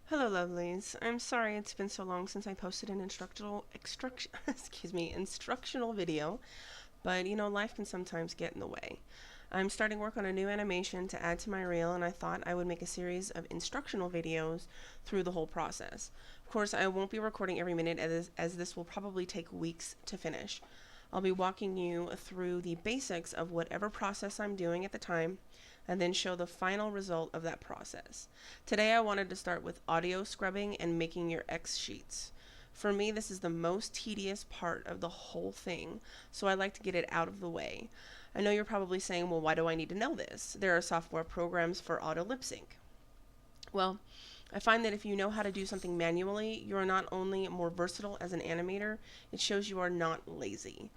Hello, lovelies. I'm sorry it's been so long since I posted an instructional video, but life can sometimes get in the way. I'm starting work on a new animation to add to my reel, and I thought I would make a series of instructional videos through the whole process. Of course, I won't be recording every minute as this will probably take weeks to finish. I'll be walking you through the basics of whatever process I'm doing at the time, and then show the final result of that process. Today I wanted to start with audio scrubbing and making your X sheets. For me, this is the most tedious part of the whole thing, so I like to get it out of the way. I know you're probably saying, well, why do I need to know this? There are software programs for auto lip sync. Well, I find that if you know how to do something manually, you are not only more versatile as an animator, it shows you are not lazy.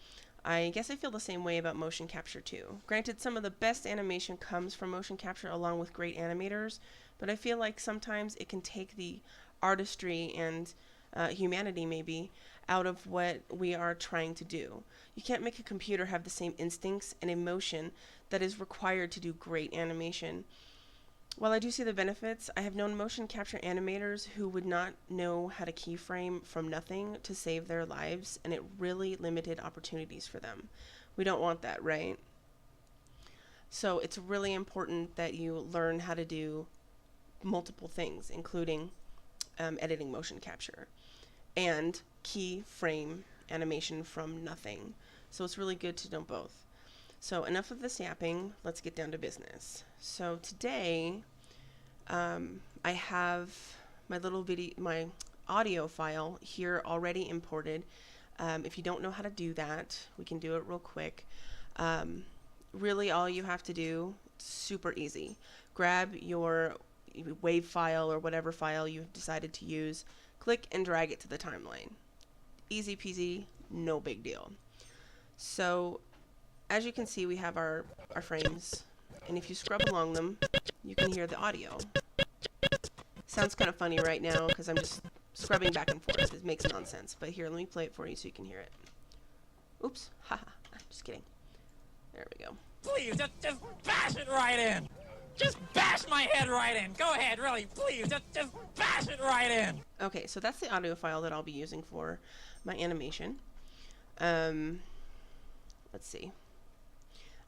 I guess I feel the same way about motion capture too. Granted, some of the best animation comes from motion capture along with great animators, but I feel like sometimes it can take the artistry and humanity maybe out of what we are trying to do. You can't make a computer have the same instincts and emotion that is required to do great animation. While I do see the benefits, I have known motion capture animators who would not know how to keyframe from nothing to save their lives, and it really limited opportunities for them. We don't want that, right? So it's really important that you learn how to do multiple things, including editing motion capture and keyframe animation from nothing. So it's really good to know both. So enough of this yapping, let's get down to business. So today, I have my audio file here already imported. If you don't know how to do that, we can do it real quick. Really all you have to do, super easy. Grab your wave file or whatever file you've decided to use, click and drag it to the timeline. Easy peasy, no big deal. So as you can see, we have our frames, and if you scrub along them, you can hear the audio. Sounds kind of funny right now because I'm just scrubbing back and forth. It makes nonsense, but here, let me play it for you so you can hear it. Oops, haha, just kidding. There we go. Please, just bash it right in. Just bash my head right in. Go ahead, really, please, just bash it right in. Okay, so that's the audio file that I'll be using for my animation. Let's see.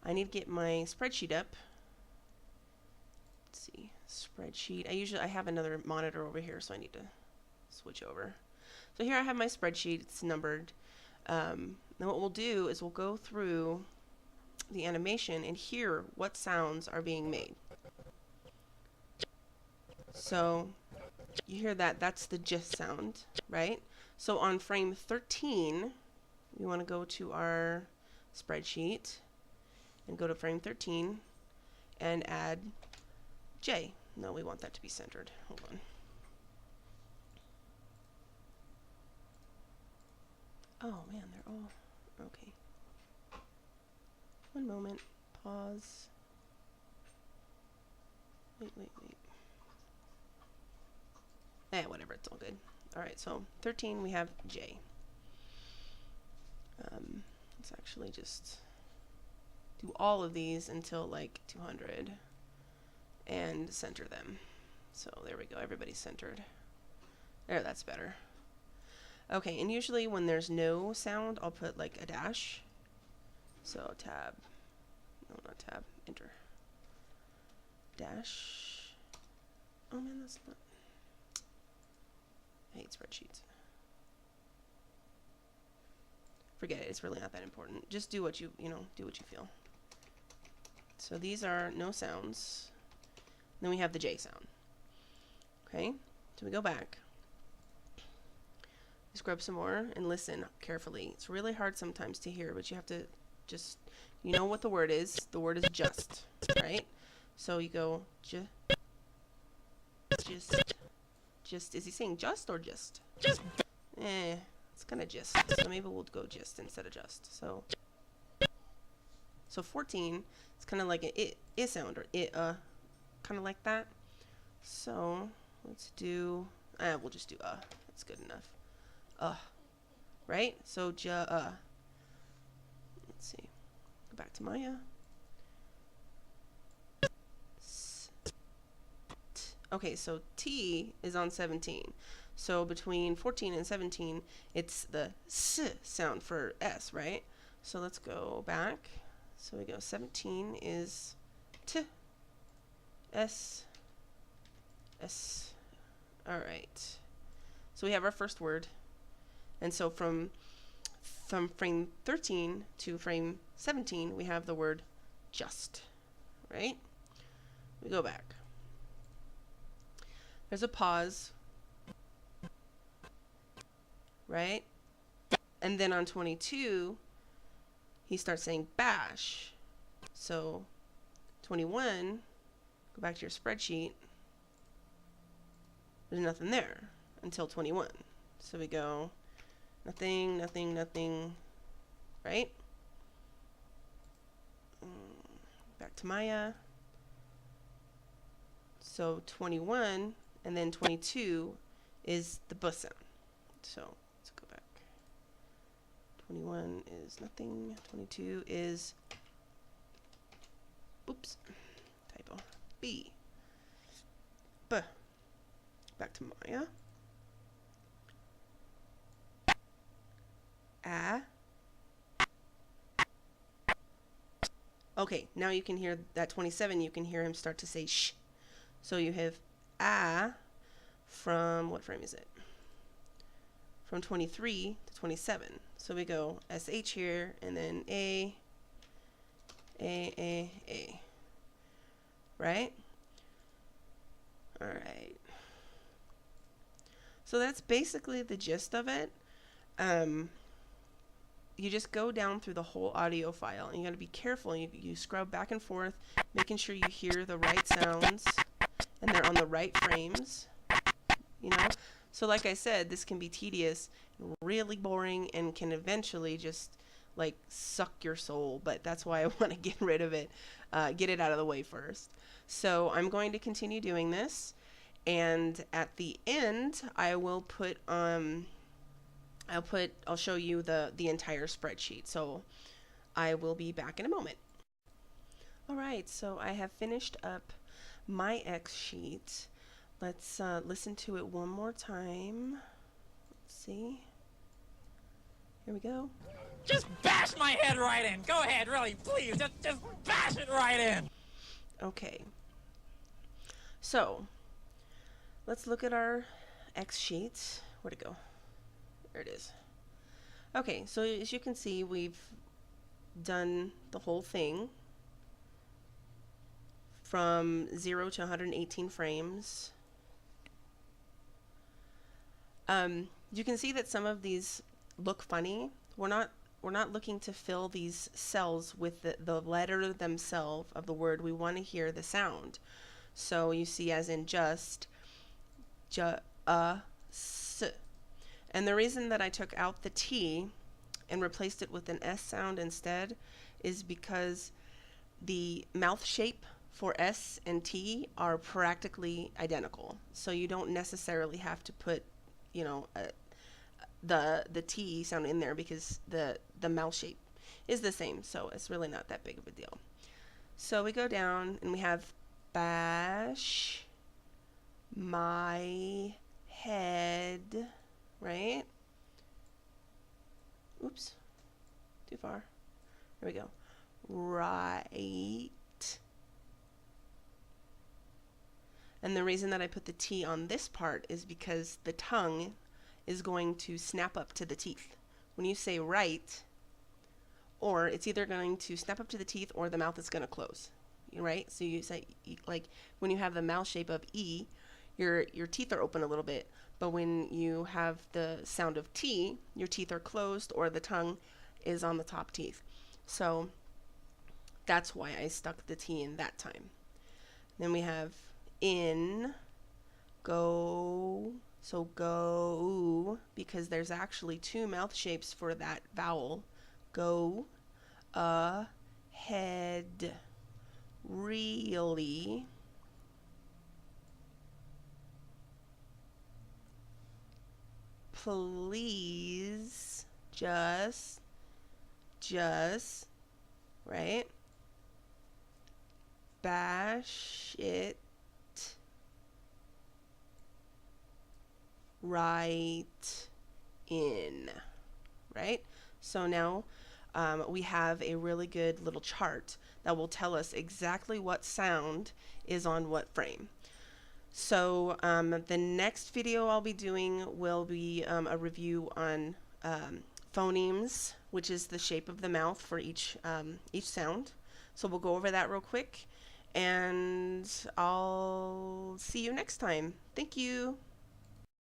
I need to get my spreadsheet up. Let's see, spreadsheet. I have another monitor over here, so I need to switch over. So here I have my spreadsheet. It's numbered. Now what we'll do is we'll go through the animation and hear what sounds are being made. So you hear that, that's the gist sound, right? So on frame 13, we want to go to our spreadsheet and go to frame 13 and add J. No, we want that to be centered. Hold on. Oh man, they're all okay. One moment. Pause. Wait. Whatever, it's all good. Alright, so 13 we have J. Let's actually just do all of these until like 200 and center them. So there we go, everybody's centered. There, that's better. Okay, and usually when there's no sound, I'll put like a dash. So tab, no, not tab, enter. Dash. Oh man, that's not. I hate spreadsheets. Forget it, it's really not that important. Just do what you do what you feel. So these are no sounds. Then we have the J sound. Okay, so we go back. Scrub some more and listen carefully. It's really hard sometimes to hear, but you have to just, you know what the word is. The word is just, right? So you go just. Is he saying just or just? Just. It's kind of just. So maybe we'll go just instead of just. So 14, it's kind of like an I sound or kind of like that. So let's do. We'll just do That's good enough. Right? So let's see. Go back to Maya. Okay, so T is on 17. So between 14 and 17, it's the S sound for S, right? So let's go back. So we go 17 is T, S, S. All right. So we have our first word. And so from frame 13 to frame 17, we have the word just, right? We go back. There's a pause, right? And then on 22, he starts saying bash. So 21, go back to your spreadsheet, there's nothing there until 21. So we go nothing, nothing, nothing, right? Back to Maya. So 21 and then 22 is the B sound. So let's go back. 21 is nothing. 22 is, oops, typo, B. B. Back to Maya. A. Okay, now you can hear that 27, you can hear him start to say sh. So you have A from, what frame is it? From 23 to 27. So we go SH here, and then A, right? All right. So that's basically the gist of it. You just go down through the whole audio file, and you got to be careful. You scrub back and forth, making sure you hear the right sounds and they're on the right frames, you know? So like I said, this can be tedious, really boring, and can eventually just like suck your soul, but that's why I want to get rid of it, get it out of the way first. So I'm going to continue doing this, and at the end I will put I'll show you the entire spreadsheet. So I will be back in a moment. All right, so I have finished up my X sheet. Let's listen to it one more time. Let's see. Here we go. Just bash my head right in. Go ahead, really, please. Just bash it right in. Okay. So let's look at our X sheet. Where'd it go? There it is. Okay, so as you can see, we've done the whole thing from 0 to 118 frames. You can see that some of these look funny. We're not looking to fill these cells with the letter themselves of the word. We want to hear the sound. So you see, as in just, s. And the reason that I took out the T and replaced it with an S sound instead is because the mouth shape for S and T are practically identical. So you don't necessarily have to put, you know, the T sound in there, because the mouth shape is the same. So it's really not that big of a deal. So we go down and we have bash my head, right? Oops, too far. Here we go. Right. And the reason that I put the T on this part is because the tongue is going to snap up to the teeth. When you say right, or it's either going to snap up to the teeth or the mouth is going to close, right? So you say, like, when you have the mouth shape of E, your teeth are open a little bit, but when you have the sound of T, your teeth are closed or the tongue is on the top teeth. So that's why I stuck the T in that time. Then we have in, go, so go, because there's actually two mouth shapes for that vowel. Go, head, really, please, just, right? Bash it right in, right? So now we have a really good little chart that will tell us exactly what sound is on what frame. So the next video I'll be doing will be a review on phonemes, which is the shape of the mouth for each sound. So we'll go over that real quick, and I'll see you next time. Thank you.